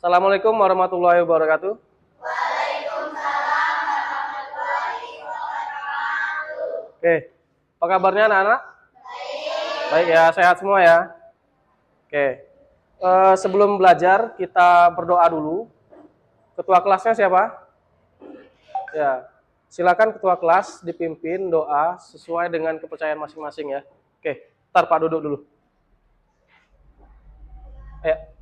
Assalamualaikum warahmatullahi wabarakatuh. Oke, apa kabarnya anak-anak? Baik ya, sehat semua ya. Oke, sebelum belajar kita berdoa dulu. Ketua kelasnya siapa? Ya, silakan ketua kelas dipimpin doa sesuai dengan kepercayaan masing-masing ya. Oke, ntar Pak duduk dulu. Ayo.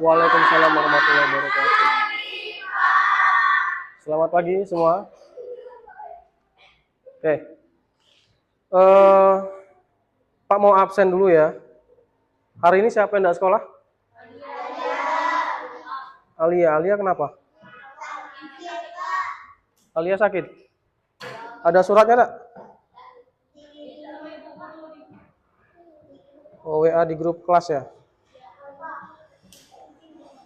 Waalaikumsalam warahmatullahi wabarakatuh. Selamat pagi semua. Oke, Pak mau absen dulu ya. Hari ini siapa yang tidak sekolah? Alia. Alia kenapa? Alia sakit. Ada suratnya enggak? Oh, WA di grup kelas ya.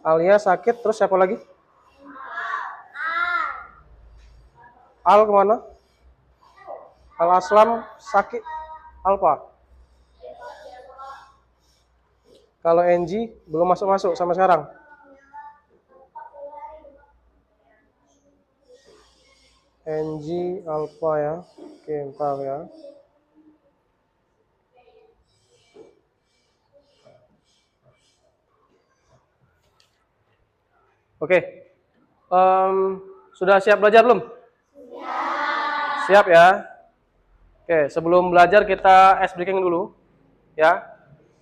Alia sakit, terus siapa lagi? Al kemana? Al Aslam sakit. Alfa. Kalau Enji belum masuk-masuk sampai sekarang. Enji Alfa ya. Oke, ntar ya. Oke. Sudah siap belajar belum? Siap ya. Oke, sebelum belajar kita ice breaking dulu ya.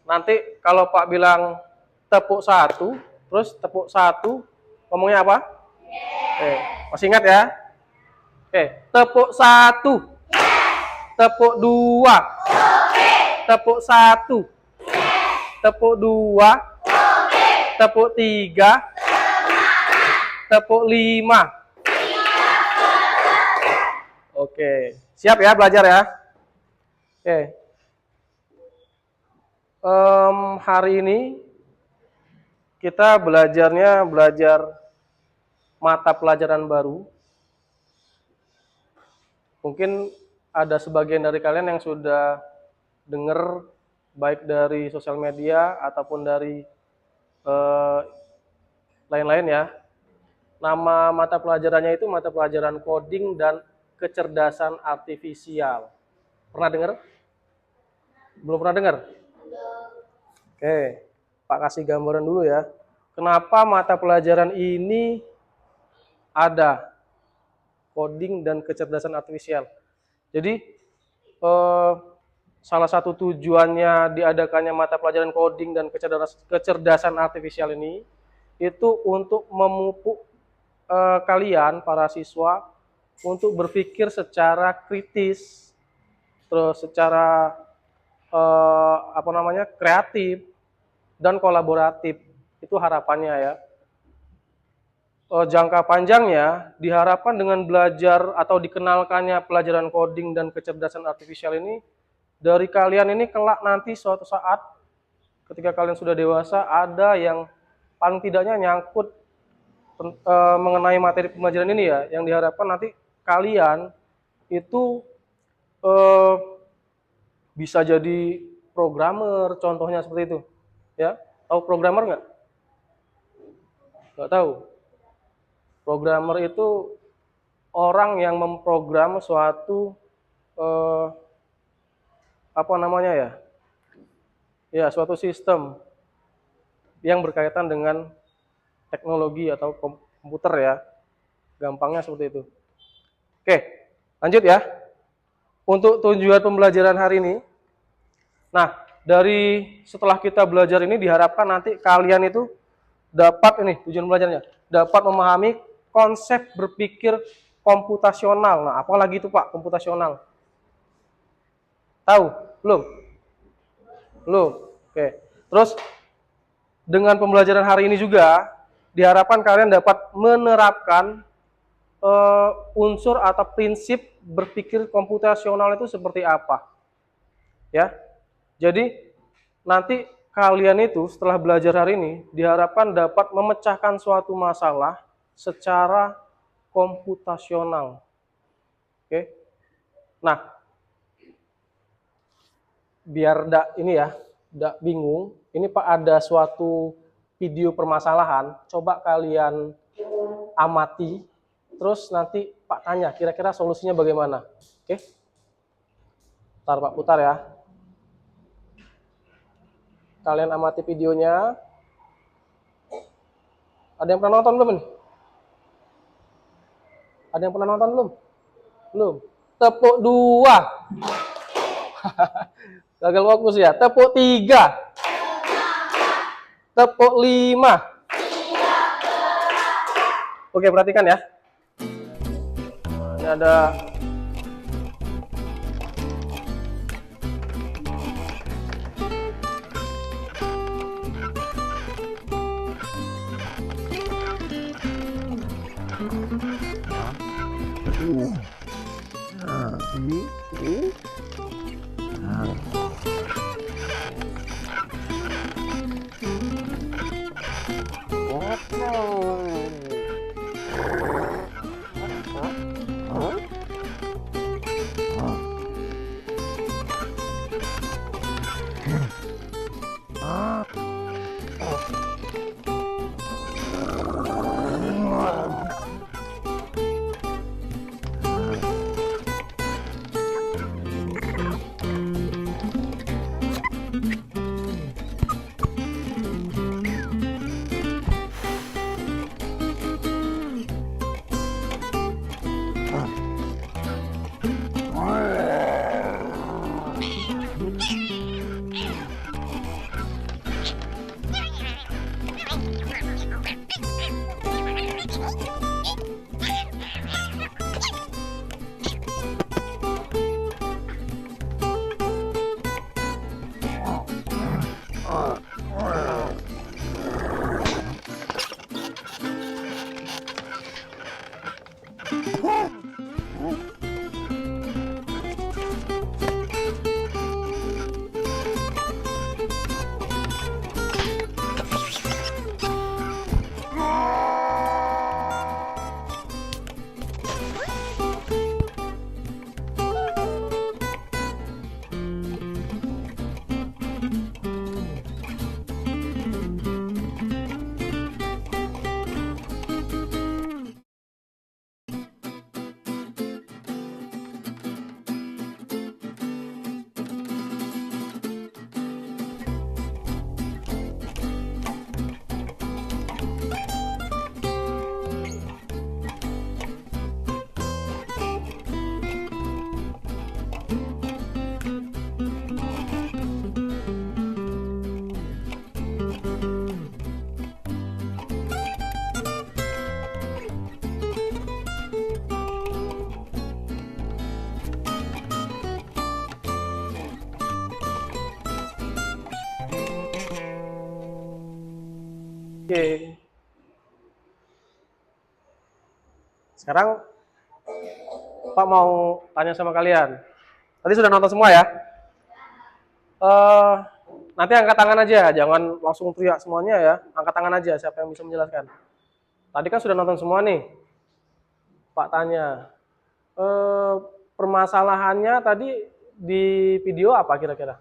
Nanti kalau Pak bilang tepuk satu, terus tepuk satu, ngomongnya apa? Oke, masih ingat ya? Oke, tepuk satu, tepuk dua, tepuk satu, tepuk dua, tepuk tiga, tepuk lima. Oke, siap ya belajar ya? Oke. Hari ini kita belajar mata pelajaran baru. Mungkin ada sebagian dari kalian yang sudah dengar baik dari sosial media ataupun dari lain-lain ya. Nama mata pelajarannya itu mata pelajaran coding dan kecerdasan artifisial. Pernah dengar? Belum pernah dengar? Oke, Pak kasih gambaran dulu ya. Kenapa mata pelajaran ini ada coding dan kecerdasan artifisial? Jadi salah satu tujuannya diadakannya mata pelajaran coding dan kecerdasan artifisial ini itu untuk memupuk kalian para siswa untuk berpikir secara kritis, terus secara kreatif dan kolaboratif. Itu harapannya ya. Jangka panjangnya diharapkan dengan belajar atau dikenalkannya pelajaran coding dan kecerdasan artifisial ini dari kalian ini kelak nanti suatu saat ketika kalian sudah dewasa ada yang paling tidaknya nyangkut mengenai materi pembelajaran ini ya, yang diharapkan nanti kalian itu bisa jadi programmer, contohnya seperti itu. Ya, tahu programmer nggak? Nggak tahu. Programmer itu orang yang memprogram suatu suatu sistem yang berkaitan dengan teknologi atau komputer ya. Gampangnya seperti itu. Oke, lanjut ya. Untuk tujuan pembelajaran hari ini. Nah, dari setelah kita belajar ini diharapkan nanti kalian itu dapat ini tujuan belajarnya, dapat memahami konsep berpikir komputasional. Nah, apalagi itu Pak, komputasional. Tahu? Belum? Belum. Oke. Terus dengan pembelajaran hari ini juga diharapkan kalian dapat menerapkan unsur atau prinsip berpikir komputasional itu seperti apa. Ya. Jadi nanti kalian itu setelah belajar hari ini diharapkan dapat memecahkan suatu masalah secara komputasional. Oke. Nah, biar enggak bingung, ini Pak ada suatu video permasalahan, coba kalian amati, terus nanti Pak tanya kira-kira solusinya bagaimana. Oke? Ntar Pak putar ya. Kalian amati videonya. Ada yang pernah nonton belum nih? Ada yang pernah nonton belum? Belum. Tepuk 2. Gagal fokus ya. Tepuk 3. Tepuk 5. Oke, perhatikan ya. Ini ada Oke. Sekarang Pak mau tanya sama kalian. Tadi sudah nonton semua ya? Nanti angkat tangan aja, jangan langsung teriak semuanya ya. Angkat tangan aja, siapa yang bisa menjelaskan. Tadi kan sudah nonton semua nih. Pak tanya, permasalahannya tadi di video apa kira-kira?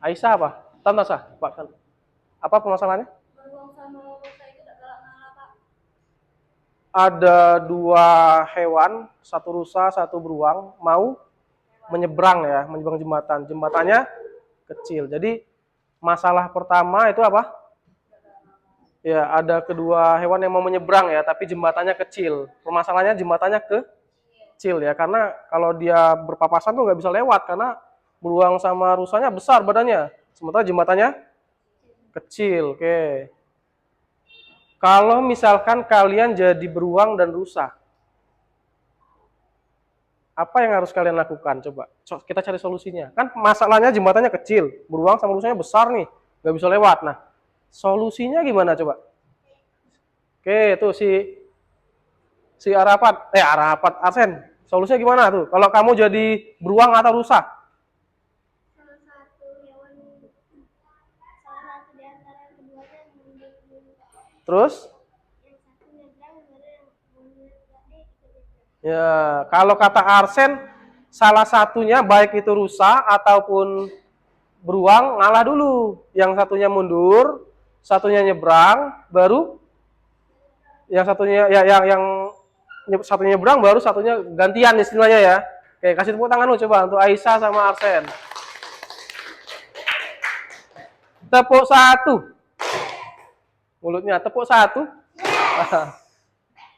Aisyah apa? Tante Sah, Pak kan? Apa permasalahannya? Ada 2 hewan, 1 rusa, 1 beruang, mau menyeberang ya, menyeberang jembatan. Jembatannya kecil. Jadi masalah pertama itu apa? Ya, ada kedua hewan yang mau menyeberang ya, tapi jembatannya kecil. Permasalahannya jembatannya kecil ya, karena kalau dia berpapasan tuh nggak bisa lewat karena beruang sama rusanya besar badannya, sementara jembatannya kecil. Oke. Kalau misalkan kalian jadi beruang dan rusa, Apa yang harus kalian lakukan? Coba kita cari solusinya. Kan masalahnya jembatannya kecil, beruang sama rusanya besar nih, nggak bisa lewat. Nah, solusinya gimana coba? Oke, tuh si Arapat, Arsen. Solusinya gimana tuh? Kalau kamu jadi beruang atau rusa? Terus? Ya, kalau kata Arsen, salah satunya baik itu rusa ataupun beruang ngalah dulu. Yang satunya mundur, satunya nyebrang, baru yang satunya yang satunya nyebrang, baru satunya gantian istilahnya ya. Oke, kasih tepuk tangan lu coba untuk Aisyah sama Arsen. Tepuk satu. Mulutnya tepuk satu.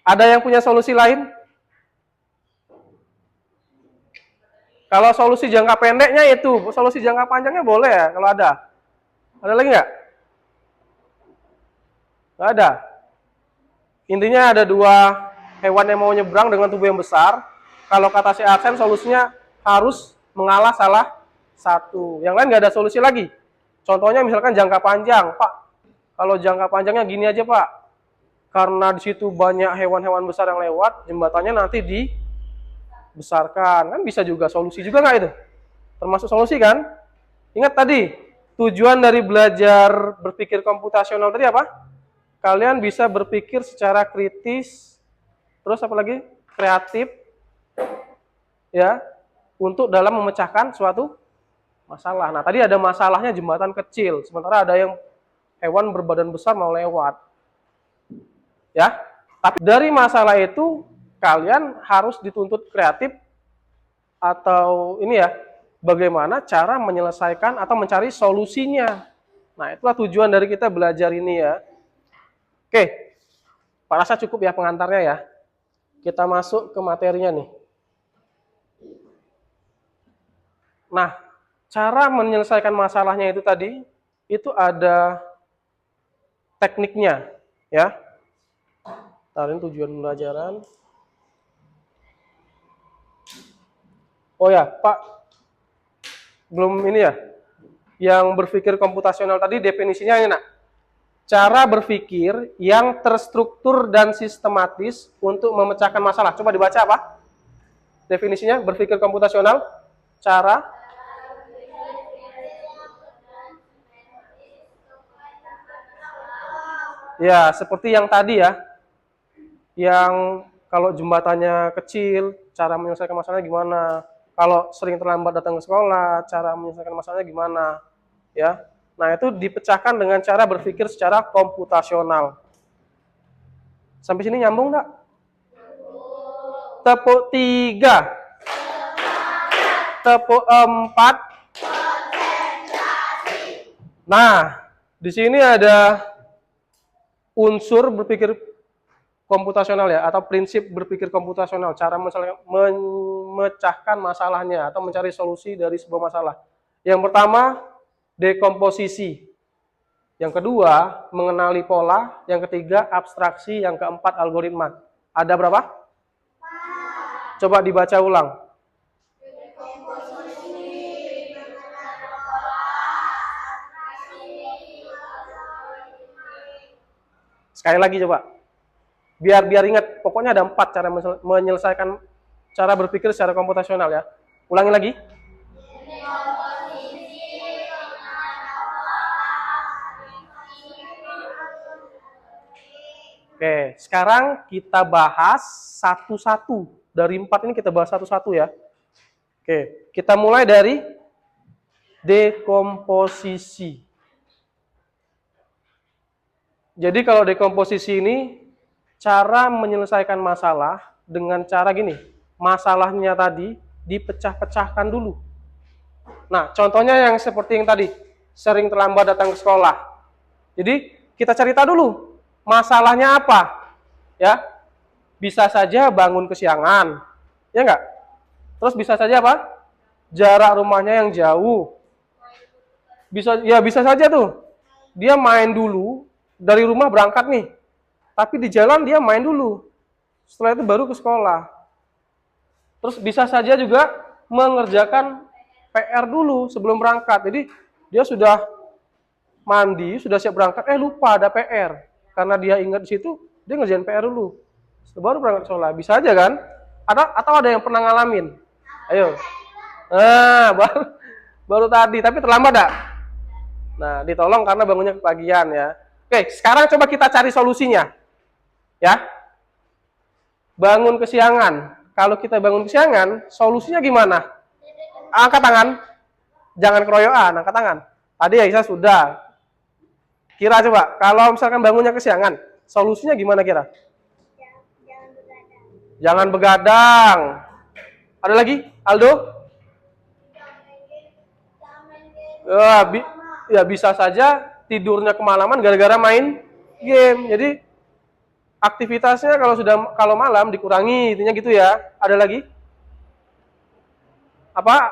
Ada yang punya solusi lain? Kalau solusi jangka pendeknya itu, solusi jangka panjangnya boleh ya kalau ada. Ada lagi nggak? Nggak ada. Intinya ada dua hewan yang mau nyebrang dengan tubuh yang besar. Kalau kata si Arsen, solusinya harus mengalah salah satu. Yang lain nggak ada solusi lagi. Contohnya misalkan jangka panjang, Pak. Kalau jangka panjangnya gini aja, Pak. Karena di situ banyak hewan-hewan besar yang lewat, jembatannya nanti dibesarkan. Kan bisa juga solusi juga nggak itu? Termasuk solusi kan? Ingat tadi, tujuan dari belajar berpikir komputasional tadi apa? Kalian bisa berpikir secara kritis, terus apa lagi? Kreatif, ya, untuk dalam memecahkan suatu masalah. Nah, tadi ada masalahnya jembatan kecil, sementara ada yang hewan berbadan besar mau lewat. Ya, tapi dari masalah itu kalian harus dituntut kreatif atau ini ya, bagaimana cara menyelesaikan atau mencari solusinya. Nah, itulah tujuan dari kita belajar ini ya. Oke, Pak Rasa cukup ya pengantarnya ya. Kita masuk ke materinya nih. Nah, cara menyelesaikan masalahnya itu tadi, itu ada tekniknya ya. Tarin tujuan pembelajaran. Oh ya, Pak, belum ini ya. Yang berpikir komputasional tadi definisinya ini nak. Cara berpikir yang terstruktur dan sistematis untuk memecahkan masalah. Coba dibaca apa? Definisinya berpikir komputasional. Cara. Ya, seperti yang tadi ya. Yang kalau jembatannya kecil, cara menyelesaikan masalahnya gimana? Kalau sering terlambat datang ke sekolah, cara menyelesaikan masalahnya gimana? Ya. Nah, itu dipecahkan dengan cara berpikir secara komputasional. Sampai sini nyambung nggak? Tepuk 3. Tepuk 4. Nah, di sini ada unsur berpikir komputasional ya, atau prinsip berpikir komputasional, cara memecahkan masalahnya atau mencari solusi dari sebuah masalah. Yang pertama, dekomposisi. Yang kedua, mengenali pola. Yang ketiga, abstraksi. Yang keempat, algoritma. Ada berapa? Coba dibaca ulang. Sekali lagi coba. Biar ingat, pokoknya ada 4 cara menyelesaikan cara berpikir secara komputasional ya. Ulangi lagi. Oke, sekarang kita bahas satu-satu. Dari 4 ini kita bahas satu-satu ya. Oke, kita mulai dari dekomposisi. Jadi kalau dekomposisi ini cara menyelesaikan masalah dengan cara gini, masalahnya tadi dipecah-pecahkan dulu. Nah, contohnya yang seperti yang tadi, sering terlambat datang ke sekolah. Jadi kita cerita dulu, masalahnya apa? Ya, bisa saja bangun kesiangan, ya enggak? Terus bisa saja apa? Jarak rumahnya yang jauh. Bisa saja tuh. Dia main dulu, dari rumah berangkat nih. Tapi di jalan dia main dulu. Setelah itu baru ke sekolah. Terus bisa saja juga mengerjakan PR dulu sebelum berangkat. Jadi dia sudah mandi, sudah siap berangkat, lupa ada PR. Karena dia ingat di situ, dia ngerjain PR dulu. Baru berangkat sekolah. Bisa aja kan? Atau ada yang pernah ngalamin? Ayo. Nah, baru tadi, tapi terlambat dak? Nah, ditolong karena bangunnya kepagian ya. Oke, sekarang coba kita cari solusinya. Ya. Bangun kesiangan. Kalau kita bangun kesiangan, solusinya gimana? Angkat tangan. Jangan keroyokan, angkat tangan. Tadi Aisyah sudah. Kira coba, kalau misalkan bangunnya kesiangan, solusinya gimana kira? Jangan begadang. Ada lagi? Aldo? Ya bisa saja tidurnya kemalaman gara-gara main game. Jadi aktivitasnya kalau malam dikurangi, intinya gitu ya. Ada lagi? Apa?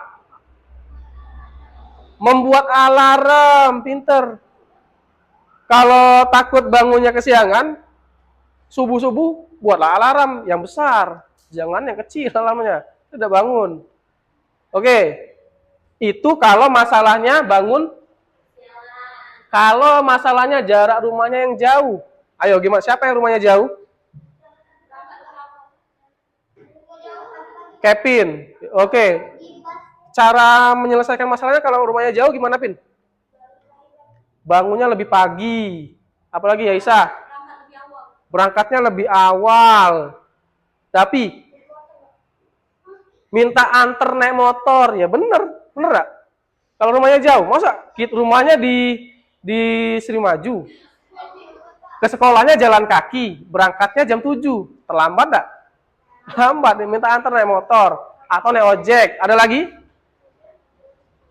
Membuat alarm, pinter. Kalau takut bangunnya kesiangan, subuh-subuh buatlah alarm yang besar. Jangan yang kecil alarmnya. Tidak bangun. Oke. Itu kalau masalahnya bangun. Kalau masalahnya jarak rumahnya yang jauh. Ayo gimana? Siapa yang rumahnya jauh? Kevin. Oke. Cara menyelesaikan masalahnya kalau rumahnya jauh gimana, Pin? Bangunnya lebih pagi. Apalagi ya, Isa? Berangkatnya lebih awal. Tapi minta anter naik motor. Ya bener gak? Kalau rumahnya jauh, masa rumahnya di Sri Maju. Ke sekolahnya jalan kaki, berangkatnya jam 7. Terlambat gak? Lambat, minta anter naik motor. Atau naik ojek. Ada lagi?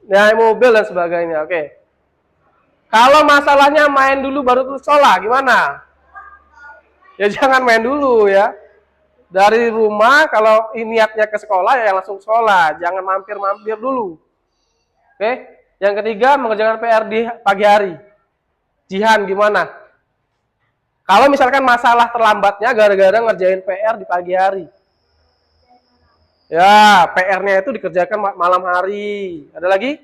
Naik mobil dan sebagainya. Oke. Kalau masalahnya main dulu baru ke sekolah, gimana? Ya jangan main dulu ya. Dari rumah kalau niatnya ke sekolah ya langsung sekolah, jangan mampir-mampir dulu. Oke? Yang ketiga, mengerjakan PR di pagi hari. Jihan gimana? Kalau misalkan masalah terlambatnya gara-gara ngerjain PR di pagi hari. Ya, PR-nya itu dikerjakan malam hari. Ada lagi?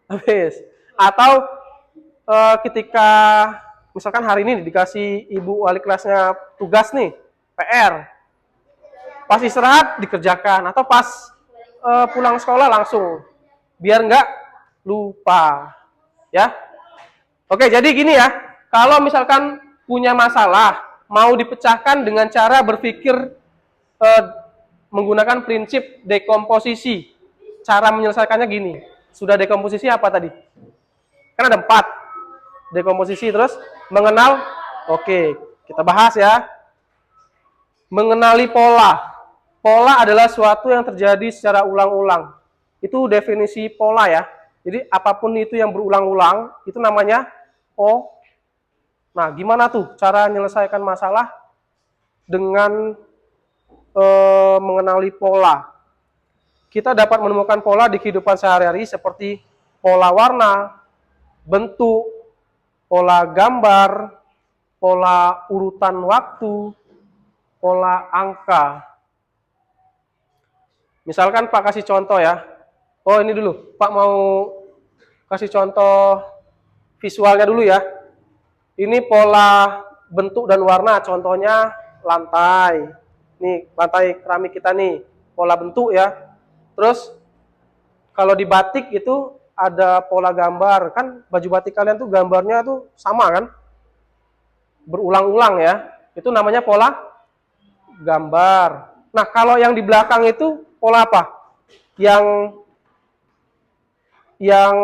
Habis. Atau ketika misalkan hari ini dikasih ibu wali kelasnya tugas nih, PR. Pas istirahat dikerjakan atau pas pulang sekolah langsung. Biar nggak lupa. Ya. Oke, jadi gini ya. Kalau misalkan punya masalah, mau dipecahkan dengan cara berpikir menggunakan prinsip dekomposisi. Cara menyelesaikannya gini. Sudah dekomposisi apa tadi? Kan ada 4. Dekomposisi terus mengenal. Oke, kita bahas ya. Mengenali pola. Pola adalah suatu yang terjadi secara ulang-ulang. Itu definisi pola ya. Jadi apapun itu yang berulang-ulang, itu namanya pola. Nah, gimana tuh cara menyelesaikan masalah dengan mengenali pola? Kita dapat menemukan pola di kehidupan sehari-hari seperti pola warna, bentuk, pola gambar, pola urutan waktu, pola angka. Misalkan Pak kasih contoh ya. Oh ini dulu, Pak mau kasih contoh visualnya dulu ya. Ini pola bentuk dan warna, contohnya lantai. Nih, lantai keramik kita nih, pola bentuk ya. Terus, kalau di batik itu ada pola gambar. Kan baju batik kalian tuh gambarnya tuh sama kan? Berulang-ulang ya. Itu namanya pola gambar. Nah, kalau yang di belakang itu pola apa? Yang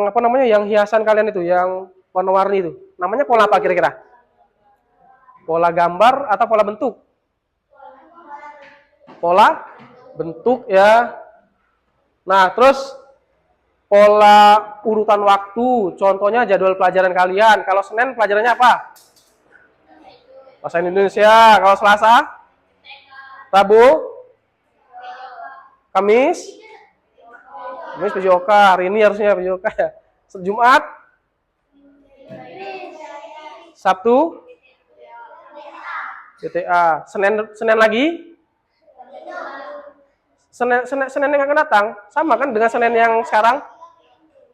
apa namanya? Yang hiasan kalian itu, yang warna-warni itu. Namanya pola apa kira-kira? Pola gambar atau pola bentuk? Pola bentuk ya. Nah, terus pola urutan waktu. Contohnya jadwal pelajaran kalian. Kalau Senin pelajarannya apa? Bahasa Indonesia. Kalau Selasa? Rabu? Kamis? Kamis PJOK. Hari ini harusnya PJOK ya. Jumat? Sabtu? GTA. Senin lagi? Senin yang akan datang sama kan dengan Senin yang sekarang,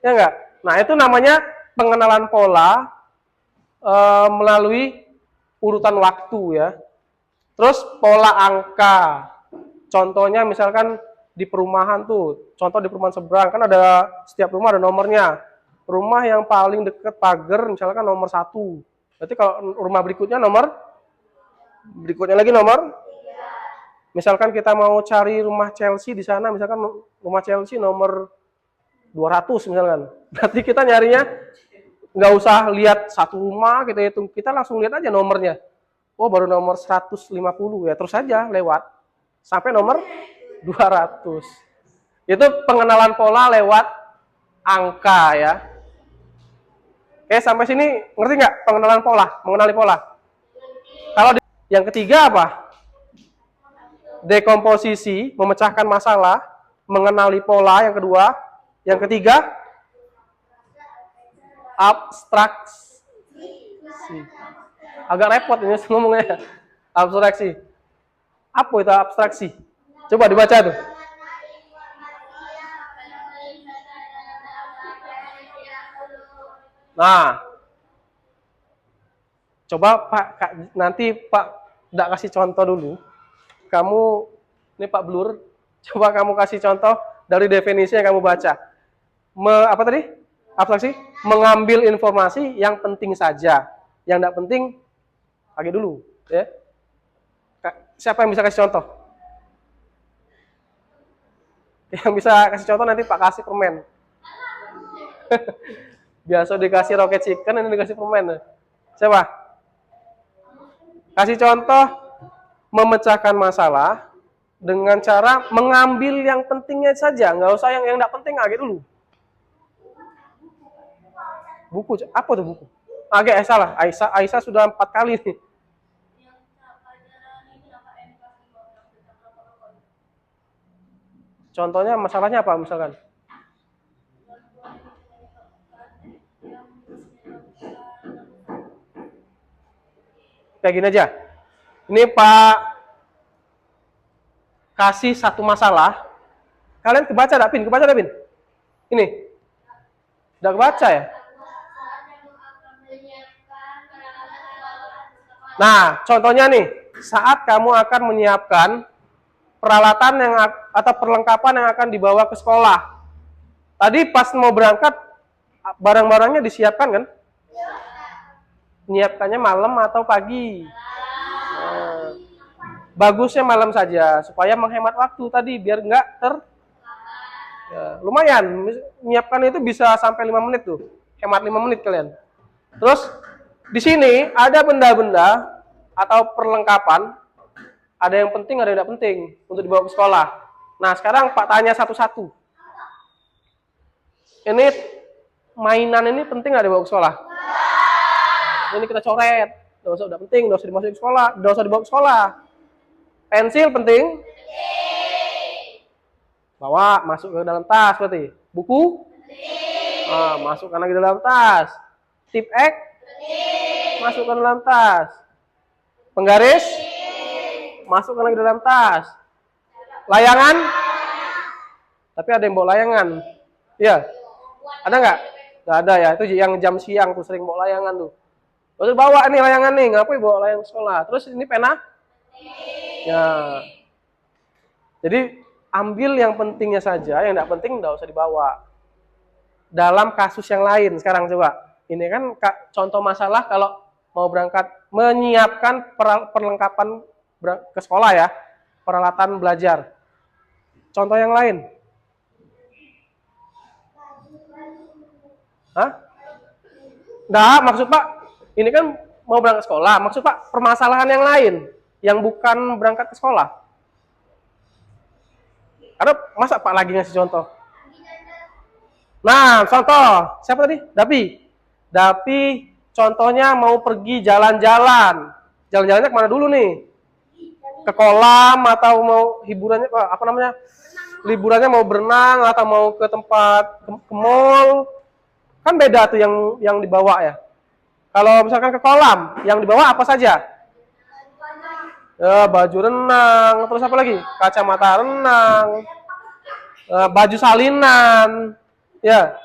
ya enggak? Nah itu namanya pengenalan pola melalui urutan waktu ya. Terus pola angka, contohnya misalkan di perumahan tuh, contoh di perumahan seberang kan ada setiap rumah ada nomornya. Rumah yang paling dekat pagar misalkan nomor 1. Berarti kalau rumah berikutnya lagi nomor. Misalkan kita mau cari rumah Chelsea di sana, misalkan rumah Chelsea nomor 200 misalkan. Berarti kita nyarinya nggak usah lihat satu rumah kita hitung, kita langsung lihat aja nomornya. Oh baru nomor 150 ya, terus aja lewat sampai nomor 200. Itu pengenalan pola lewat angka ya. Oke, sampai sini ngerti nggak pengenalan pola, mengenali pola? Kalau yang ketiga apa? Dekomposisi, memecahkan masalah, mengenali pola yang kedua. Yang ketiga, abstraksi. Agak repot ini ngomongnya. Abstraksi. Apa itu abstraksi? Coba dibaca tuh. Nah, coba Pak, nanti Pak tidak kasih contoh dulu. Kamu, ini Pak Blur, coba kamu kasih contoh dari definisi yang kamu baca. Apa tadi? Abstraksi? Mengambil informasi yang penting saja. Yang tidak penting, pakai dulu. Ya. Siapa yang bisa kasih contoh? Yang bisa kasih contoh nanti Pak kasih permen. Biasa dikasih rocket chicken, ini dikasih permen. Siapa? Kasih contoh memecahkan masalah dengan cara mengambil yang pentingnya saja, nggak usah yang nggak penting, agak dulu. Buku, apa tuh buku? Agak salah, Aisyah sudah 4 kali nih. Contohnya masalahnya apa misalkan? Kayak gini aja. Ini Pak kasih satu masalah. Kalian kebaca dah, Pin? Kebaca dah, Pin? Ini. Udah kebaca ya? Nah, contohnya nih, saat kamu akan menyiapkan peralatan yang atau perlengkapan yang akan dibawa ke sekolah. Tadi pas mau berangkat, barang-barangnya disiapkan kan? Menyiapkannya malam atau pagi? Nah, bagusnya malam saja supaya menghemat waktu tadi biar nggak ya, lumayan menyiapkan itu bisa sampai 5 menit tuh, hemat 5 menit kalian. Terus di sini ada benda-benda atau perlengkapan, ada yang penting ada yang tidak penting untuk dibawa ke sekolah. Nah sekarang Pak tanya satu-satu, ini mainan ini penting nggak dibawa ke sekolah? Ini kita coret, udah penting, udah usah dimasukin ke sekolah, udah usah dibawa ke sekolah. Pensil penting? Bawa, masuk ke dalam tas berarti. Buku? Masukkan lagi dalam tas. Tip X? Masukkan dalam tas. Penggaris? Masukkan lagi dalam tas. Layangan? Tapi ada yang bawa layangan. Iya? Ada nggak? Nggak ada ya, itu yang jam siang tuh sering bawa layangan tuh. Terus bawa nih layangan nih, ngapain bawa layangan sekolah? Terus ini pena? Ya. Jadi ambil yang pentingnya saja, yang tidak penting tidak usah dibawa. Dalam kasus yang lain sekarang coba. Ini kan contoh masalah kalau mau berangkat menyiapkan perlengkapan ke sekolah ya, peralatan belajar. Contoh yang lain. Hah? Nggak, maksud Pak, ini kan mau berangkat sekolah. Maksud Pak, permasalahan yang lain, yang bukan berangkat ke sekolah. Karena masa Pak lagi ngasih contoh? Nah, contoh. Siapa tadi? Dapi, contohnya mau pergi jalan-jalan. Jalan-jalannya kemana dulu nih? Ke kolam atau mau hiburannya, apa namanya? Liburannya mau berenang atau mau ke tempat, ke mall. Kan beda tuh yang dibawa ya. Kalau misalkan ke kolam, yang dibawa apa saja? Ya, baju renang, terus apa lagi? Kacamata renang, baju salinan, ya.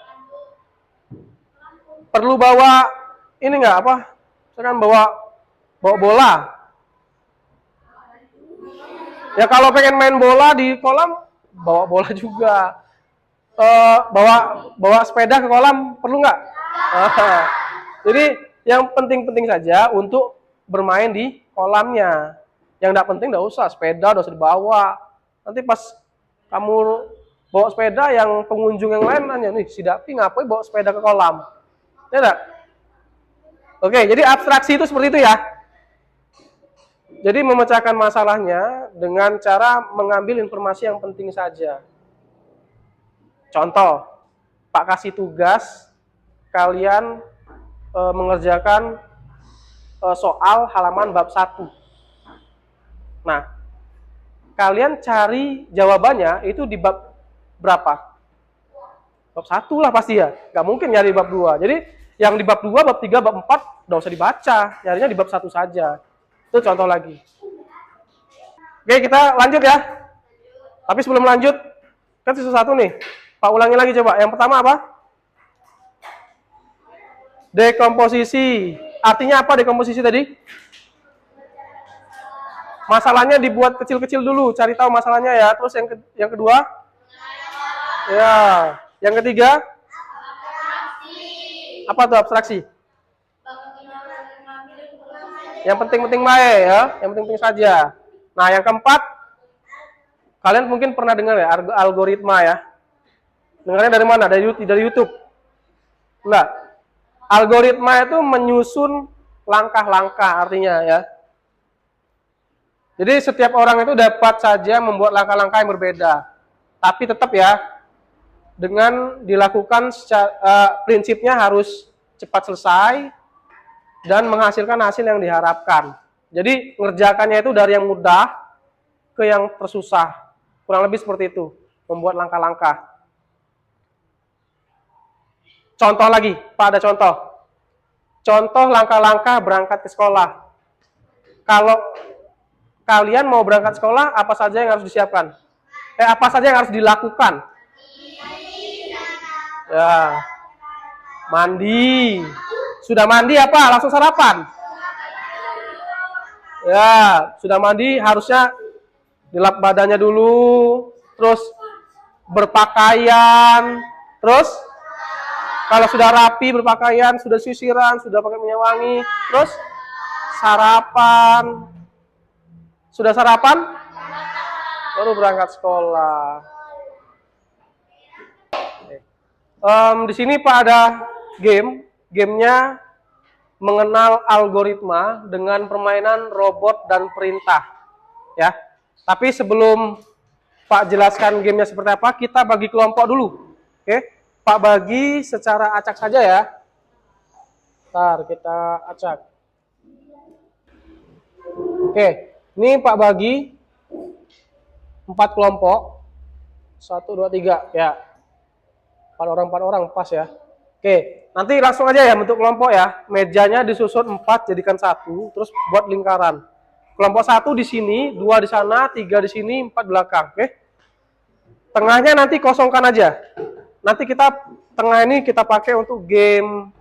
Perlu bawa ini nggak apa? Misalkan bawa bola. Ya kalau pengen main bola di kolam, bawa bola juga. Bawa sepeda ke kolam perlu nggak? Jadi yang penting-penting saja untuk bermain di kolamnya. Yang nggak penting nggak usah, sepeda nggak usah dibawa. Nanti pas kamu bawa sepeda, yang pengunjung yang lain nanya, nih si Dapi ngapain bawa sepeda ke kolam? Ya enggak? Oke, jadi abstraksi itu seperti itu ya. Jadi memecahkan masalahnya dengan cara mengambil informasi yang penting saja. Contoh, Pak kasih tugas, kalian mengerjakan soal halaman bab 1. Nah, kalian cari jawabannya itu di bab berapa? Bab 1 lah pasti ya, nggak mungkin nyari bab 2. Jadi yang di bab 2, bab 3, bab 4 nggak usah dibaca, nyarinya di bab 1 saja. Itu contoh lagi. Oke, kita lanjut ya. Tapi sebelum lanjut, kan sisa 1 nih. Pak ulangi lagi coba. Yang pertama apa? Dekomposisi. Artinya apa dekomposisi tadi? Masalahnya dibuat kecil-kecil dulu, cari tahu masalahnya ya. Terus yang kedua? Ya. Yang ketiga? Apa tuh abstraksi? Yang penting-penting baik ya, yang penting-penting saja. Nah, yang keempat, kalian mungkin pernah dengar ya algoritma ya. Dengarnya dari mana? Dari YouTube. Enggak. Algoritma itu menyusun langkah-langkah artinya ya. Jadi setiap orang itu dapat saja membuat langkah-langkah yang berbeda. Tapi tetap ya, dengan dilakukan secara, prinsipnya harus cepat selesai dan menghasilkan hasil yang diharapkan. Jadi ngerjakannya itu dari yang mudah ke yang tersusah. Kurang lebih seperti itu, membuat langkah-langkah. Contoh lagi, Pak ada contoh. Contoh langkah-langkah berangkat ke sekolah. Kalau kalian mau berangkat sekolah, apa saja yang harus disiapkan? Apa saja yang harus dilakukan? Ya, mandi. Sudah mandi apa? Langsung sarapan? Ya, sudah mandi harusnya dilap badannya dulu, terus berpakaian, terus kalau sudah rapi berpakaian, sudah sisiran, sudah pakai minyak wangi, terus sarapan. Sudah sarapan? Baru berangkat sekolah. Di sini Pak ada gamenya mengenal algoritma dengan permainan robot dan perintah. Ya, tapi sebelum Pak jelaskan gamenya seperti apa, kita bagi kelompok dulu. Oke, Pak bagi secara acak saja ya. Ntar kita acak. Oke, ini Pak bagi 4 kelompok. 1, 2, 3 ya. 4 orang pas ya. Oke, nanti langsung aja ya bentuk kelompok ya. Mejanya disusun 4 jadikan 1, terus buat lingkaran. Kelompok 1 di sini, 2 di sana, 3 di sini, 4 belakang. Oke. Tengahnya nanti kosongkan aja. Nanti tengah ini kita pakai untuk game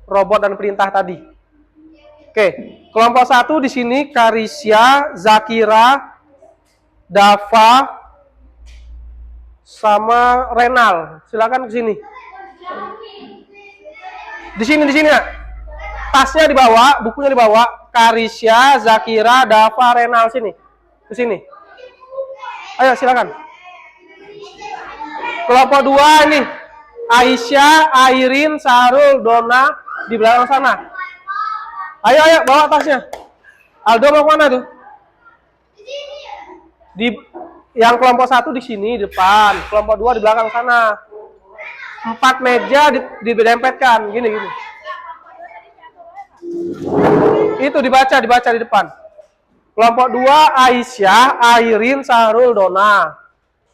robot dan perintah tadi. Oke, kelompok 1 di sini Karisya, Zakira, Dava, sama Renal. Silakan ke sini. Di sini ya. Tasnya dibawa, bukunya dibawa. Karisya, Zakira, Dava, Renal sini. Ke sini. Ayo silakan. Kelompok 2 ini. Aisyah, Airin, Sarul, Dona di belakang sana. Ayo bawa tasnya. Aldo mau kemana tuh? Yang kelompok 1 di sini depan, kelompok 2 di belakang sana. 4 meja didempetkan, gini. Itu dibaca di depan. Kelompok 2 Aisyah, Airin, Sarul, Dona.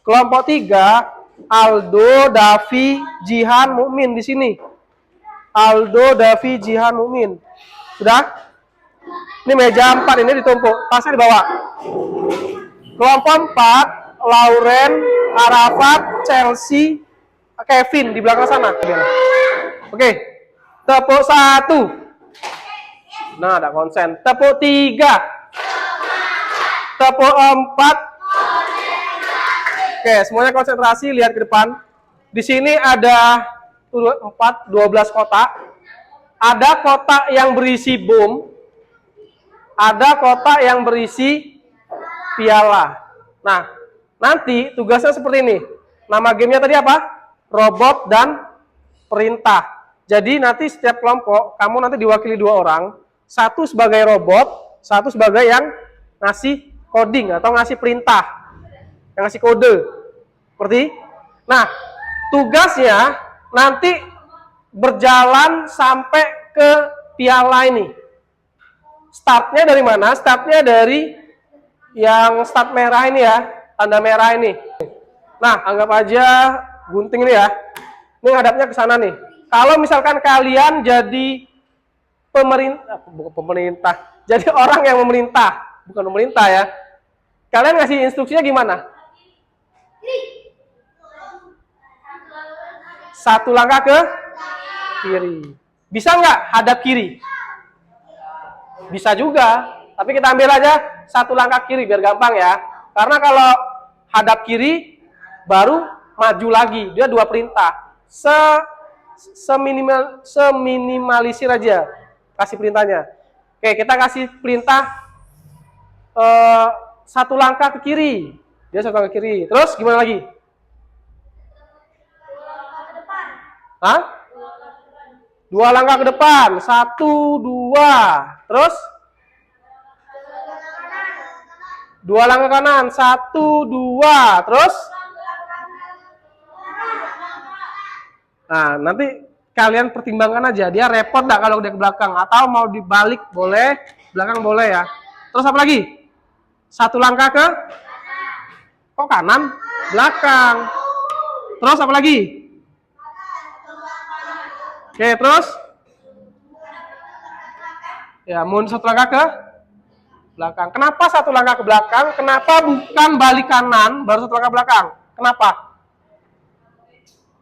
Kelompok 3 Aldo, Davi, Jihan, Mukmin di sini. Aldo, Davi, Jihan, Mukmin. Sudah? Ini meja 4 ini ditumpuk, tasnya dibawa. Kelompok 4 Lauren, Arafat, Chelsea, Kevin di belakang sana. Oke. Tepuk 1. Nah, ada konsen. Tepuk 3. Tepuk 4. Oke, semuanya konsentrasi, lihat ke depan. Di sini ada 12 kotak. Ada kotak yang berisi bom. Ada kotak yang berisi piala. Nah, nanti tugasnya seperti ini. Nama gamenya tadi apa? Robot dan perintah. Jadi nanti setiap kelompok, kamu nanti diwakili 2 orang. Satu sebagai robot, satu sebagai yang ngasih coding atau ngasih perintah. Yang ngasih kode. Seperti. Nah, tugasnya nanti berjalan sampai ke piala ini. Startnya dari mana? Startnya dari yang start merah ini ya, tanda merah ini. Nah, anggap aja gunting ini ya. Ini ngadapnya ke sana nih. Kalau misalkan kalian jadi pemerintah, jadi orang yang memerintah, bukan pemerintah ya. Kalian ngasih instruksinya gimana? Satu langkah ke kiri. Bisa nggak hadap kiri? Bisa juga. Tapi kita ambil aja satu langkah kiri biar gampang ya. Karena kalau hadap kiri baru maju lagi. Dia 2 perintah. Seminimalisir aja kasih perintahnya. Oke, kita kasih perintah satu langkah ke kiri. Dia satu langkah ke kiri. Terus gimana lagi? Hah? 2 langkah ke depan. 1, 2. Terus? 2 langkah kanan. 1, 2. Terus? Nah, nanti kalian pertimbangkan aja. Dia repot nggak kalau dia ke belakang. Atau mau dibalik boleh, belakang boleh ya. Terus apa lagi? 1 langkah ke? Kok kanan? Belakang. Terus apa lagi? Oke, terus? Ya, mundur 1 langkah ke belakang. Kenapa 1 langkah ke belakang? Kenapa bukan balik kanan, baru 1 langkah belakang? Kenapa?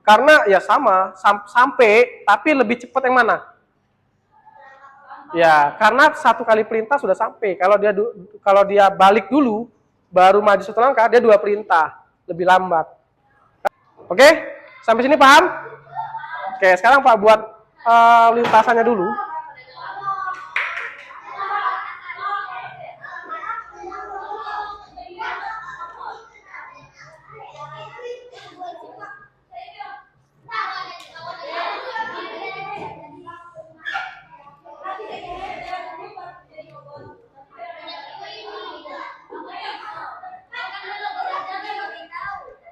Karena ya sama, sampai, tapi lebih cepat yang mana? Ya, karena 1 kali perintah sudah sampai. Kalau dia balik dulu, baru maju 1 langkah, dia 2 perintah, lebih lambat. Oke, sampai sini paham? Oke, sekarang Pak buat lintasannya dulu.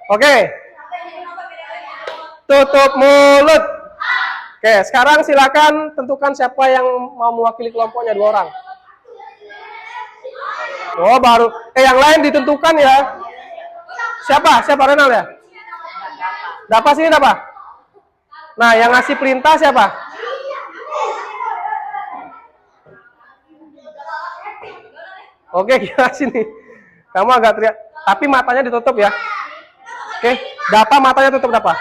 Oke. Tutup mulut. Oke, sekarang silakan tentukan siapa yang mau mewakili kelompoknya 2 orang. Oh, baru. Yang lain ditentukan ya. Siapa? Siapa Renal ya? Dapat sini dapat. Nah, yang ngasih perintah siapa? Oke, kita sini. Kamu agak teriak, tapi matanya ditutup ya. Oke, Dapa matanya tutup Dapa.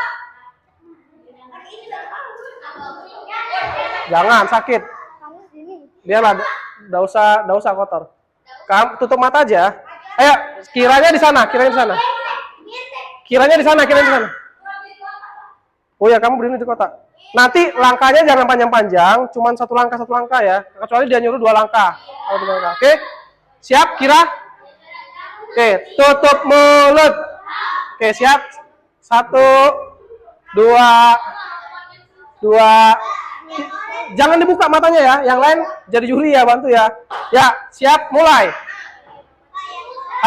Jangan sakit. Biarlah, enggak usah kotor. Kamu tutup mata aja. Ayo, kiranya di sana, kiranya di sana. Kiranya di sana, kiranya di sana. Oh ya, kamu berdiri di kotak. Nanti langkahnya jangan panjang-panjang, cuman 1 langkah ya. Kecuali dia nyuruh 2 langkah. Kalau 2 langkah. Oke? Siap, kira? Oke, tutup mulut. Oke, siap. 1, 2. Jangan dibuka matanya ya. Yang lain jadi juri ya, bantu ya. Ya, siap, mulai.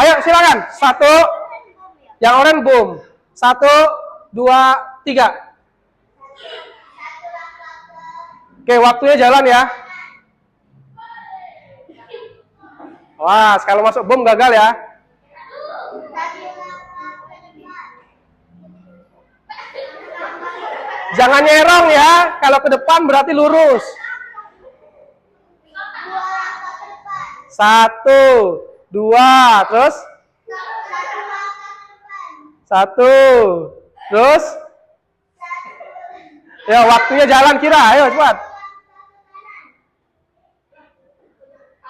Ayo, silakan. 1. Yang oranye boom. 1, 2, 3. Oke, waktunya jalan ya. Wah, kalau masuk bom gagal ya. Jangan nyerong ya. Kalau ke depan berarti lurus. 1, 2, terus 1. Terus? Ya, waktunya jalan kira. Ayo, cepat.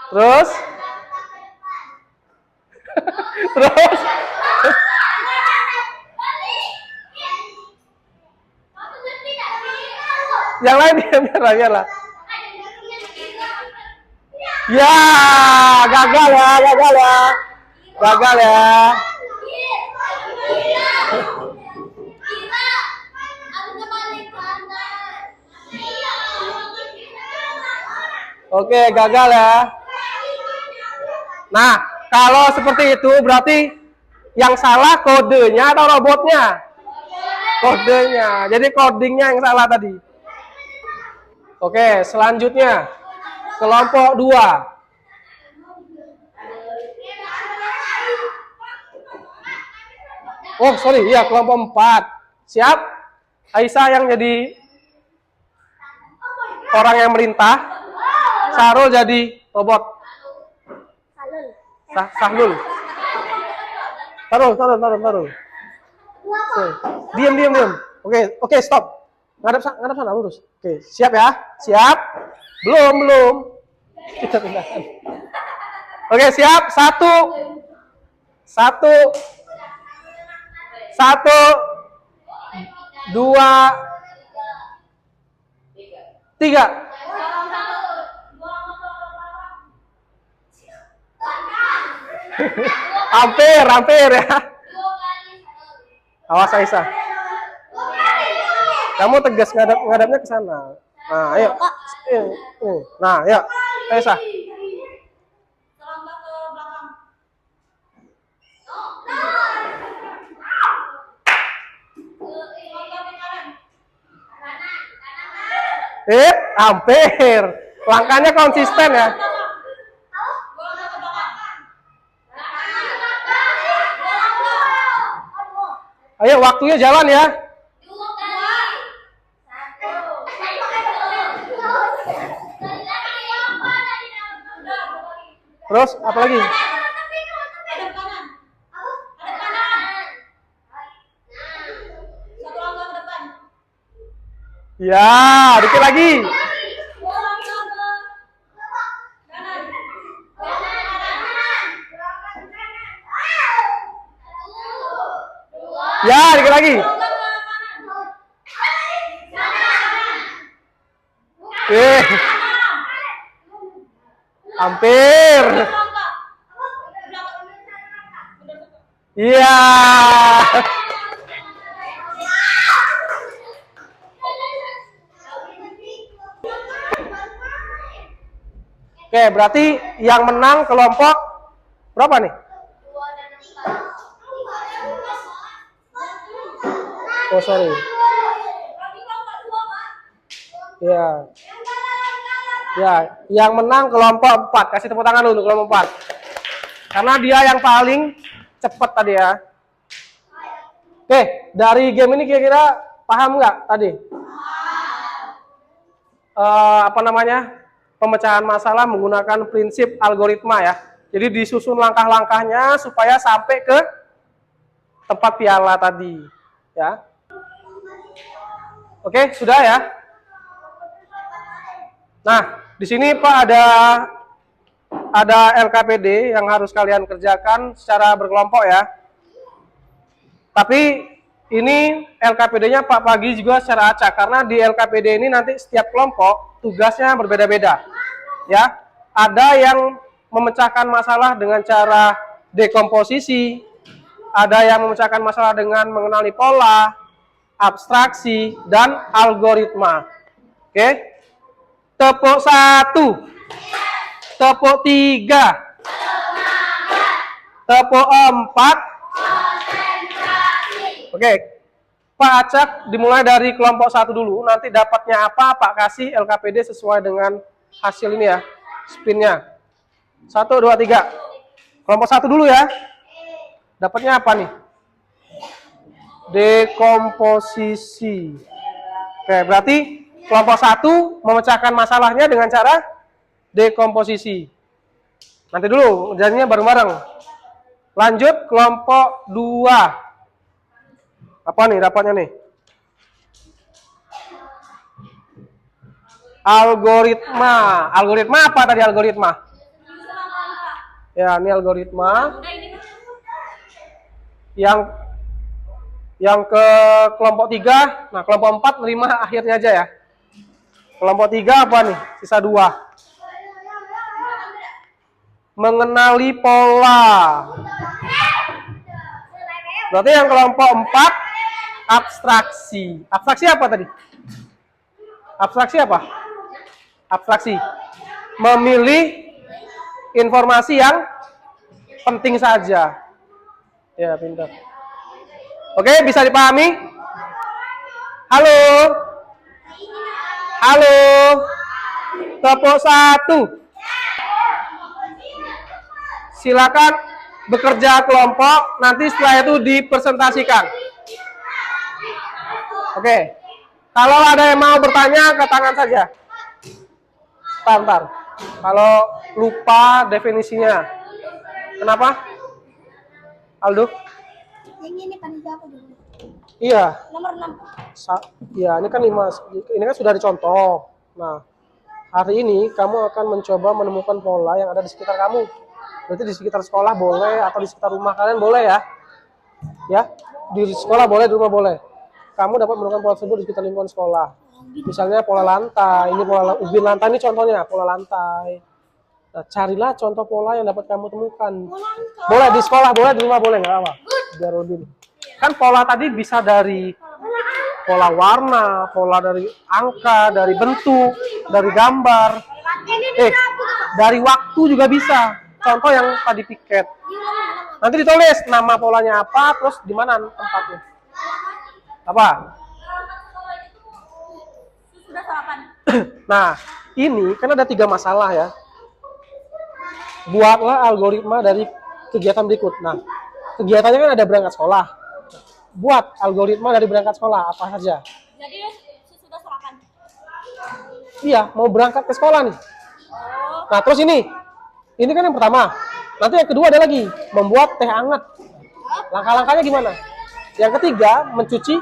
Terus? Terus? Yang lain biarlah. Ya, gagal ya. Gagal ya. Oke, gagal ya. Nah, kalau seperti itu berarti yang salah kodenya atau robotnya? Kodenya. Jadi codingnya yang salah tadi. Oke, selanjutnya kelompok 2. Oh, sorry, iya kelompok 4. Siap? Aisyah yang jadi orang yang merintah. Sarul jadi robot. Sahlul. Taruh. Diam. Oke, stop. Ngadap sana lurus. Oke, siap ya? Siap? Belum. Kita pindahkan. Oke, siap? 1, 2, 3. Hampir ya. Awas Aisyah. Kamu tegas ngadapnya ke sana. Nah, ayo. Nah, ayo. Aisyah. Hampir. Langkahnya konsisten ya. Ayo, waktunya jalan ya. Terus, apa lagi? Ya, dikit lagi. Ya, dikit lagi. Hampir. Iya. Oke, berarti yang menang kelompok berapa nih? Oh, sorry. Ya, yang menang kelompok 4. Kasih tepuk tangan dulu untuk kelompok 4. Karena dia yang paling cepat tadi ya. Oke, dari game ini kira-kira paham nggak tadi? Pemecahan masalah menggunakan prinsip algoritma ya. Jadi disusun langkah-langkahnya supaya sampai ke tempat piala tadi, ya. Oke, sudah ya. Nah, di sini Pak ada LKPD yang harus kalian kerjakan secara berkelompok ya. Tapi ini LKPD-nya Pak Pagi juga secara acak, karena di LKPD ini nanti setiap kelompok tugasnya berbeda-beda. Ya, ada yang memecahkan masalah dengan cara dekomposisi, ada yang memecahkan masalah dengan mengenali pola, abstraksi, dan algoritma. Oke. Tepuk 1, tepuk 3, tepuk 4. Oke, Pak acak dimulai dari kelompok 1 dulu. Nanti dapatnya apa Pak kasih LKPD sesuai dengan hasil ini ya, spinnya. 1, 2, 3. Kelompok 1 dulu ya. Dapatnya apa nih? Dekomposisi. Oke, berarti kelompok 1 memecahkan masalahnya dengan cara dekomposisi. Nanti dulu, jadinya bareng-bareng. Lanjut kelompok 2. Apa nih dapatnya nih? Algoritma. Algoritma apa tadi algoritma? Ya, ini algoritma. Yang ke kelompok 3, nah kelompok 4 nerima akhirnya aja ya. Kelompok 3 apa nih? Sisa 2. Mengenali pola. Berarti yang kelompok 4 abstraksi. Abstraksi apa tadi? Abstraksi apa? Abstraksi. Memilih informasi yang penting saja. Ya, pintar. Oke, bisa dipahami? Halo? Halo? Tepuk 1. Silakan bekerja kelompok, nanti setelah itu dipresentasikan. Oke. Kalau ada yang mau bertanya, ke tangan saja. Ntar. Kalau lupa definisinya. Kenapa? Aldo? Yang ini panitia apa dulu? Iya. Nomor 6. Iya, ini kan 5. Ini kan sudah dicontoh. Nah, hari ini kamu akan mencoba menemukan pola yang ada di sekitar kamu. Berarti di sekitar sekolah boleh, atau di sekitar rumah kalian boleh ya. Ya, di sekolah boleh, di rumah boleh. Kamu dapat menemukan pola tersebut di sekitar lingkungan sekolah. Misalnya pola lantai, ini pola ubin lantai, ini contohnya pola lantai. Nah, carilah contoh pola yang dapat kamu temukan. Boleh di sekolah, boleh di rumah, boleh, nggak apa. Biar Udin. Kan pola tadi bisa dari pola warna, pola dari angka, dari bentuk, dari gambar. Dari waktu juga bisa. Contoh yang tadi piket. Nanti ditulis nama polanya apa, terus di mana tempatnya. Apa? Sudah sarapan. Nah, ini kan ada 3 masalah ya. Buatlah algoritma dari kegiatan berikut. Nah, kegiatannya kan ada berangkat sekolah. Buat algoritma dari berangkat sekolah, apa saja. Jadi sudah sarapan. Iya, mau berangkat ke sekolah nih. Nah, terus ini kan yang pertama. Nanti yang kedua ada lagi, membuat teh hangat. Langkah-langkahnya gimana? Yang ketiga, mencuci.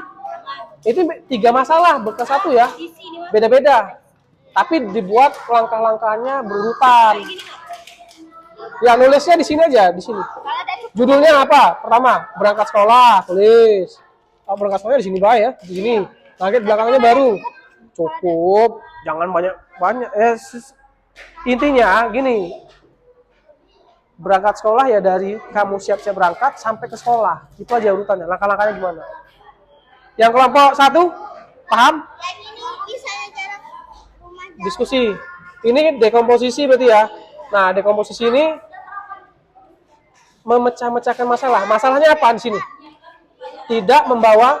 Itu 3 masalah, bukan 1 ya. Beda-beda. Tapi dibuat langkah-langkahnya berurutan. Ya, nulisnya di sini aja, di sini. Judulnya apa? Pertama, berangkat sekolah, tulis. Oh, berangkat sekolahnya di sini baik ya, di sini. Nanti belakangnya baru. Cukup, jangan banyak-banyak. Intinya gini. Berangkat sekolah ya dari kamu siap-siap berangkat sampai ke sekolah. Itu aja urutannya. Langkah-langkahnya gimana? Yang kelompok 1, paham? Yang ini kisahnya jarak rumah jauh. Diskusi. Ini dekomposisi berarti ya. Nah, dekomposisi ini memecah-mecahkan masalah. Masalahnya apa di sini? Tidak membawa.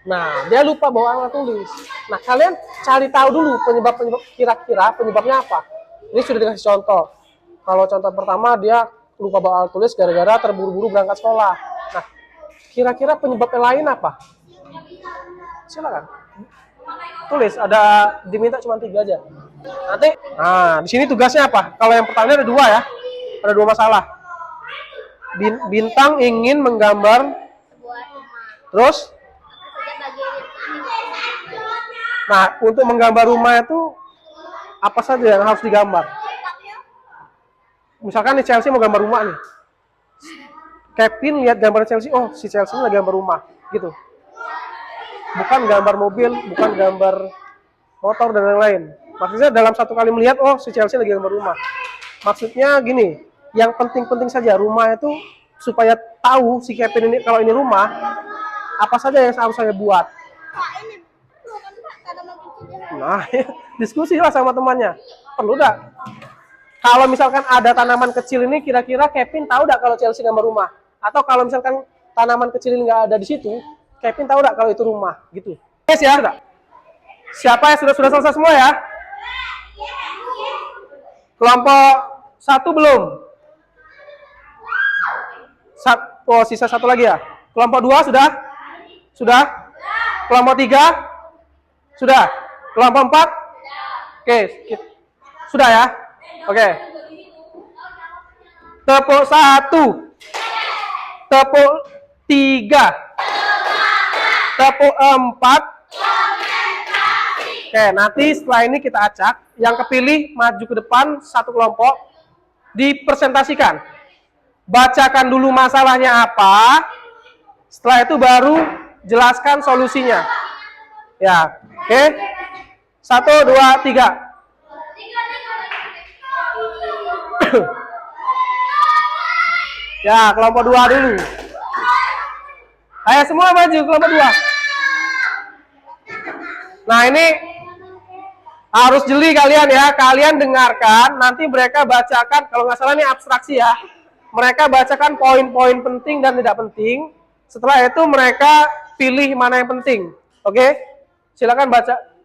Nah, dia lupa bawa alat tulis. Nah, kalian cari tahu dulu penyebab kira-kira penyebabnya apa. Ini sudah dikasih contoh. Kalau contoh pertama dia lupa bawa alat tulis gara-gara terburu-buru berangkat sekolah. Nah, kira-kira penyebab yang lain apa? Silakan. Tulis, ada diminta cuma 3 aja. Nanti, nah di sini tugasnya apa? Kalau yang pertama ada 2 ya, ada 2 masalah. Bintang ingin menggambar, terus, nah untuk menggambar rumah itu apa saja yang harus digambar? Misalkan nih Chelsea mau gambar rumah nih, Kevin lihat gambar Chelsea, oh si Chelsea lagi gambar rumah, gitu. Bukan gambar mobil, bukan gambar motor dan lain-lain. Maksudnya dalam satu kali melihat, oh si Chelsea lagi gambar rumah. Maksudnya gini, yang penting-penting saja rumah itu supaya tahu si Kevin ini kalau ini rumah, apa saja yang harus saya buat. Pak, ini perlu kan Pak tanaman kecilnya? Nah, diskusi lah sama temannya. Perlu dah. Kalau misalkan ada tanaman kecil ini, kira-kira Kevin tahu nggak kalau Chelsea gambar rumah? Atau kalau misalkan tanaman kecil ini nggak ada di situ, Kevin tahu nggak kalau itu rumah? Gitu. Yes ya, enggak? Siapa yang sudah selesai semua ya? Kelompok 1 belum? Oh, sisa 1 lagi ya? Kelompok 2 sudah? Sudah? Kelompok 3? Sudah? Kelompok 4? Oke, sudah ya? Oke. Tepuk 1. Tepuk 3. Tepuk 4. Oke, nanti setelah ini kita acak. Yang kepilih maju ke depan satu kelompok. Dipresentasikan. Bacakan dulu masalahnya apa. Setelah itu baru jelaskan solusinya. Ya, oke. 1, 2, 3. Ya, kelompok 2 dulu. Ayo semua maju kelompok 2. Nah, ini harus jeli kalian ya. Kalian dengarkan, nanti mereka bacakan, kalau nggak salah ini abstraksi ya. Mereka bacakan poin-poin penting dan tidak penting. Setelah itu mereka pilih mana yang penting. Oke? Silakan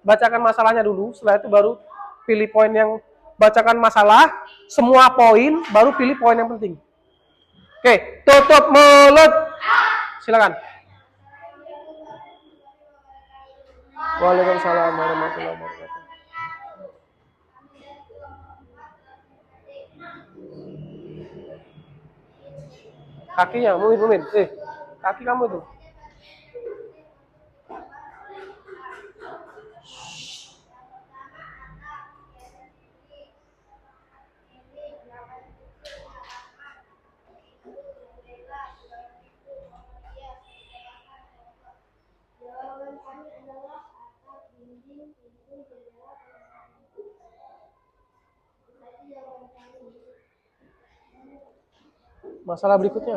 bacakan masalahnya dulu. Setelah itu baru pilih poin yang bacakan masalah, semua poin, baru pilih poin yang penting. Oke, tutup mulut. Silakan. Waalaikumsalam warahmatullahi wabarakatuh. Kakinya, Mumin. Kaki kamu tuh. Masalah berikutnya.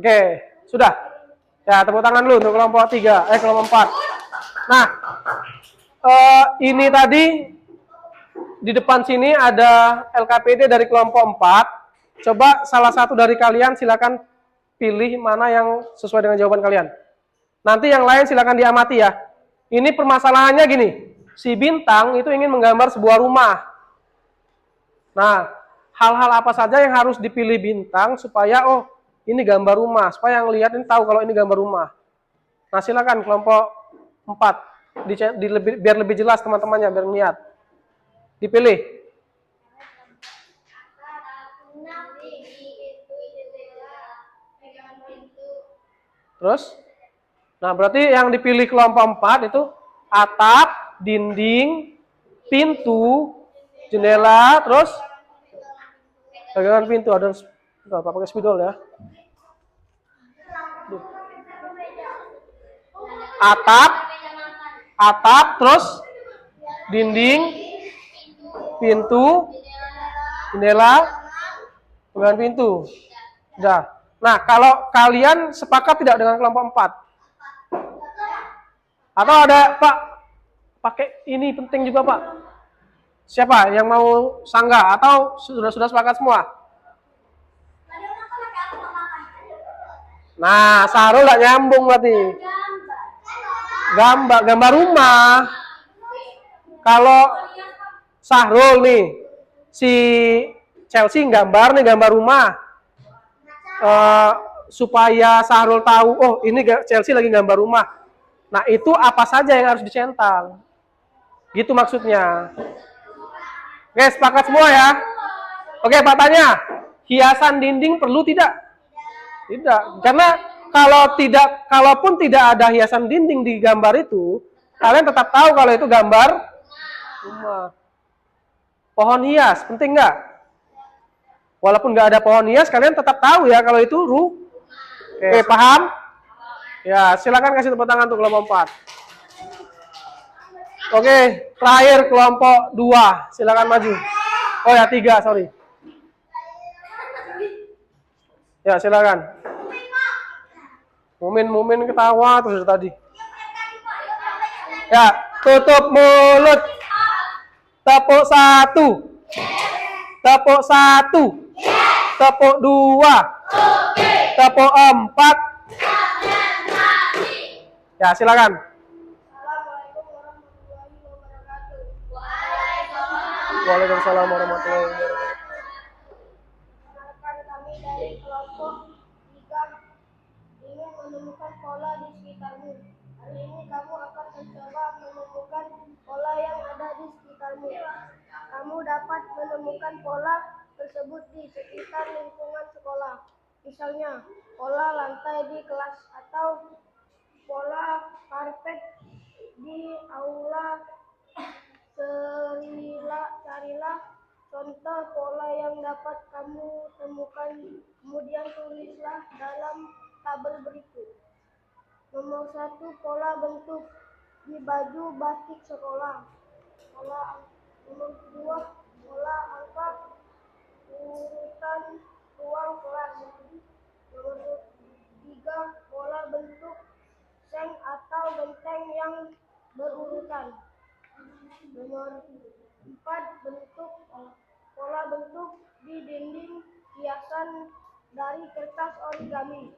Oke, sudah. Ya, tepuk tangan dulu untuk kelompok 3, kelompok 4. Nah, ini tadi di depan sini ada LKPD dari kelompok 4. Coba salah satu dari kalian silakan pilih mana yang sesuai dengan jawaban kalian. Nanti yang lain silakan diamati ya. Ini permasalahannya gini. Si Bintang itu ingin menggambar sebuah rumah. Nah, hal-hal apa saja yang harus dipilih Bintang supaya ini gambar rumah, supaya yang lihat ini tahu kalau ini gambar rumah. Nah, silakan kelompok 4 biar lebih jelas teman-temannya, biar niat. Dipilih. Terus? Nah, berarti yang dipilih kelompok 4 itu atap, dinding, pintu, jendela, terus pegangan pintu. Ada pakai spidol ya. Atap, terus dinding, pintu, jendela, pegangan pintu. Sudah. Nah, kalau kalian sepakat tidak dengan kelompok 4? Atau ada, Pak, pakai ini penting juga, Pak. Siapa yang mau sanggah? Atau sudah sepakat semua? Nah, Sahrul nggak nyambung berarti. Gambar rumah. Kalau Sahrul nih, si Chelsea gambar rumah. Supaya Sahrul tahu, ini Chelsea lagi gambar rumah. Nah, itu apa saja yang harus dicentang? Gitu maksudnya. Oke, sepakat semua ya? Oke, Pak tanya, hiasan dinding perlu tidak? Tidak, karena kalaupun tidak ada hiasan dinding di gambar itu, kalian tetap tahu kalau itu gambar rumah. Pohon hias, penting nggak? Walaupun nggak ada pohon hias, kalian tetap tahu ya kalau itu Oke, paham? Ya, silakan kasih tepuk tangan untuk kelompok 4. Oke, terakhir kelompok 2, silakan maju. Oh ya, 3, sorry. Ya, silakan. Mumin ketawa terus dari tadi. Ya, tutup mulut. Tepuk 1. Tepuk 1. Tepuk 2. Tepuk 4. Ya, silakan. Assalamualaikum warahmatullahi wabarakatuh. Waalaikumsalam warahmatullahi wabarakatuh. Rekan kami dari kelompok 3 ingin menemukan pola di sekitarmu. Hari ini kamu akan mencoba menemukan pola yang ada di sekitarmu. Kamu dapat menemukan pola tersebut di sekitar lingkungan sekolah. Misalnya, pola lantai di kelas atau pola karpet di aula. Carilah contoh pola yang dapat kamu temukan, kemudian tulislah dalam tabel berikut. Nomor 1, pola bentuk di baju batik sekolah. Nomor 2, pola angka urutan ruang kelas. Nomor 3, pola bentuk seng atau genteng yang berurutan. Nomor 4, pola bentuk di dinding hiasan dari kertas origami.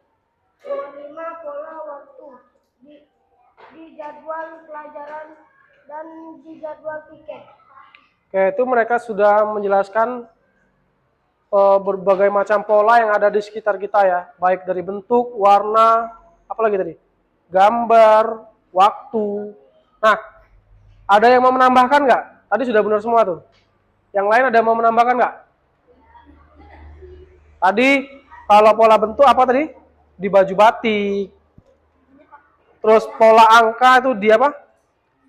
Nomor 5, pola waktu di jadwal pelajaran dan di jadwal piket. Oke, itu mereka sudah menjelaskan berbagai macam pola yang ada di sekitar kita ya, baik dari bentuk, warna, apalagi tadi, gambar, waktu. Nah, ada yang mau menambahkan nggak? Tadi sudah benar semua tuh. Yang lain ada yang mau menambahkan nggak? Tadi kalau pola bentuk apa tadi? Di baju batik. Terus pola angka itu di apa?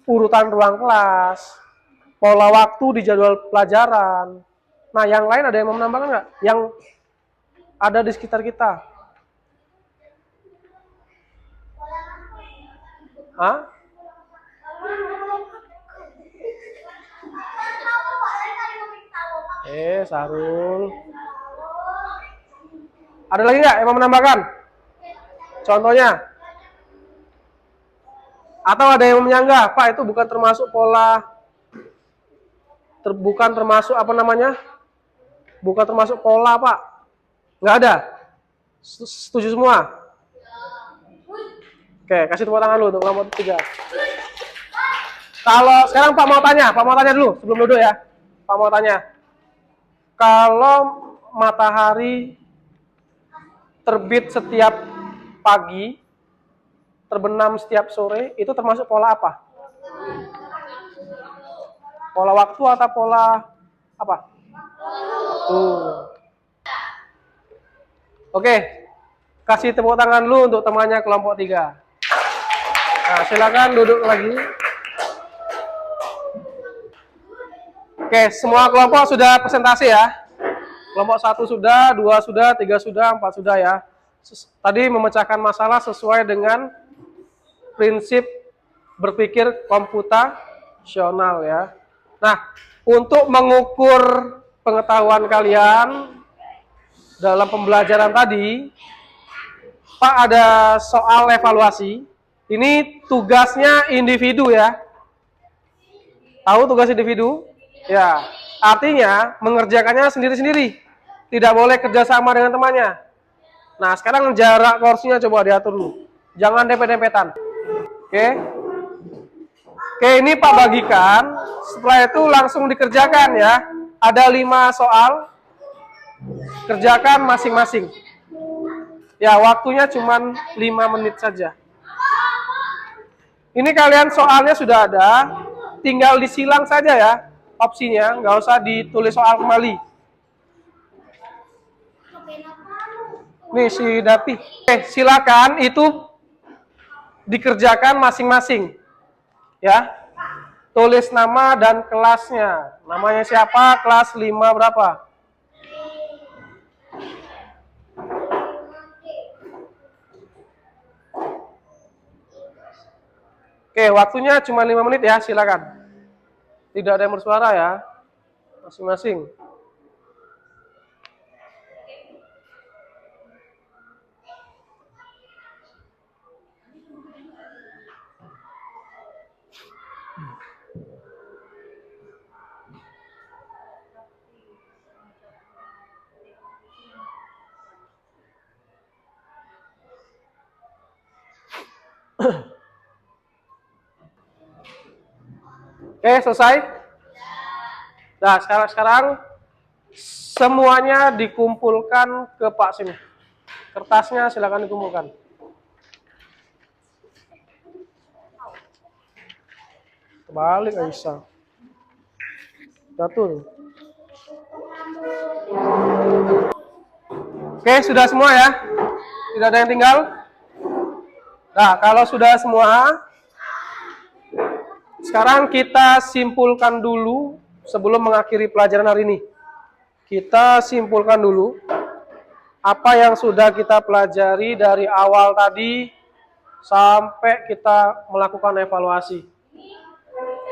Urutan ruang kelas. Pola waktu di jadwal pelajaran. Nah, yang lain ada yang mau menambahkan nggak? Yang ada di sekitar kita. Hah? Sarul. Ada lagi nggak yang mau menambahkan? Contohnya? Atau ada yang menyanggah, Pak itu bukan termasuk pola, bukan termasuk apa namanya? Bukan termasuk pola, Pak. Nggak ada? Setuju semua? Oke, kasih tepuk tangan dulu untuk kelompok 3. Kalau sekarang Pak mau tanya dulu sebelum duduk ya. Pak mau tanya. Kalau matahari terbit setiap pagi, terbenam setiap sore, itu termasuk pola apa? Pola waktu atau pola apa? Oke, kasih tepuk tangan dulu untuk temannya kelompok 3. Nah, silakan duduk lagi. Oke, semua kelompok sudah presentasi ya. Kelompok 1 sudah, 2 sudah, 3 sudah, 4 sudah ya. Tadi memecahkan masalah sesuai dengan prinsip berpikir komputasional ya. Nah, untuk mengukur pengetahuan kalian dalam pembelajaran tadi, Pak ada soal evaluasi. Ini tugasnya individu ya. Tahu tugas individu? Ya, artinya mengerjakannya sendiri-sendiri. Tidak boleh kerjasama dengan temannya. Nah, sekarang jarak kursinya coba diatur dulu. Jangan dempet-dempetan. Oke. Oke, ini Pak bagikan. Setelah itu langsung dikerjakan ya. Ada 5 soal. Kerjakan masing-masing. Ya, waktunya cuma 5 menit saja. Ini kalian soalnya sudah ada. Tinggal disilang saja ya. Opsinya, nggak usah ditulis soal kembali. Nih si Dapi. Silakan itu dikerjakan masing-masing. Ya. Tulis nama dan kelasnya. Namanya siapa? Kelas 5 berapa? Oke, waktunya cuma 5 menit ya, silakan. Tidak ada yang bersuara ya. Masing-masing. Oke, selesai? Nah, sekarang semuanya dikumpulkan ke Pak sini. Kertasnya silakan dikumpulkan. Balik Aisyah. Jatuh. Oke, sudah semua ya? Tidak ada yang tinggal? Nah, kalau sudah semua, sekarang kita simpulkan dulu sebelum mengakhiri pelajaran hari ini. Kita simpulkan dulu apa yang sudah kita pelajari dari awal tadi sampai kita melakukan evaluasi.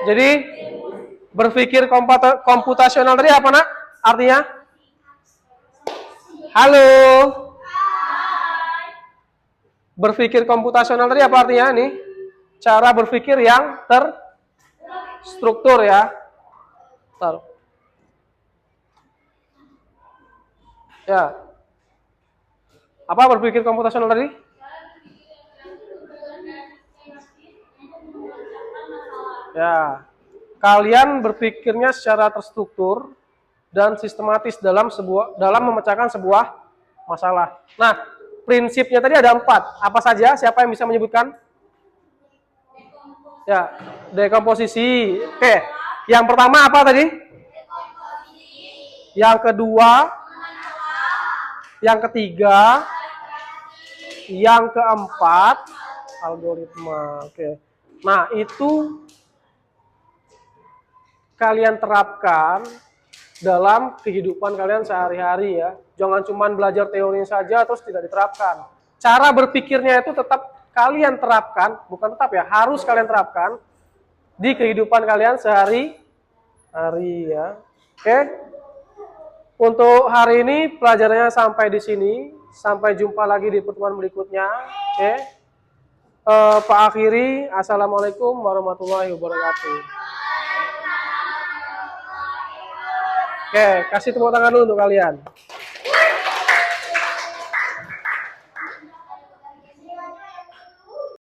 Jadi, berpikir komputasional tadi apa, Nak? Artinya? Halo. Berpikir komputasional tadi apa artinya nih? Cara berpikir yang terstruktur ya. Ya. Apa berpikir komputasional tadi? Ya. Kalian berpikirnya secara terstruktur dan sistematis dalam memecahkan sebuah masalah. Nah, prinsipnya tadi ada 4. Apa saja? Siapa yang bisa menyebutkan? Ya, dekomposisi. Oke. Yang pertama apa tadi? Yang kedua, yang ketiga, yang keempat, algoritma. Oke. Nah, itu kalian terapkan dalam kehidupan kalian sehari-hari ya. Jangan cuma belajar teori saja terus tidak diterapkan. Cara berpikirnya itu tetap kalian terapkan, bukan tetap ya, harus kalian terapkan di kehidupan kalian sehari-hari ya. Oke. Untuk hari ini pelajarannya sampai di sini. Sampai jumpa lagi di pertemuan berikutnya. Oke. Pak akhiri. Assalamualaikum warahmatullahi wabarakatuh. Oke, kasih tepuk tangan dulu untuk kalian.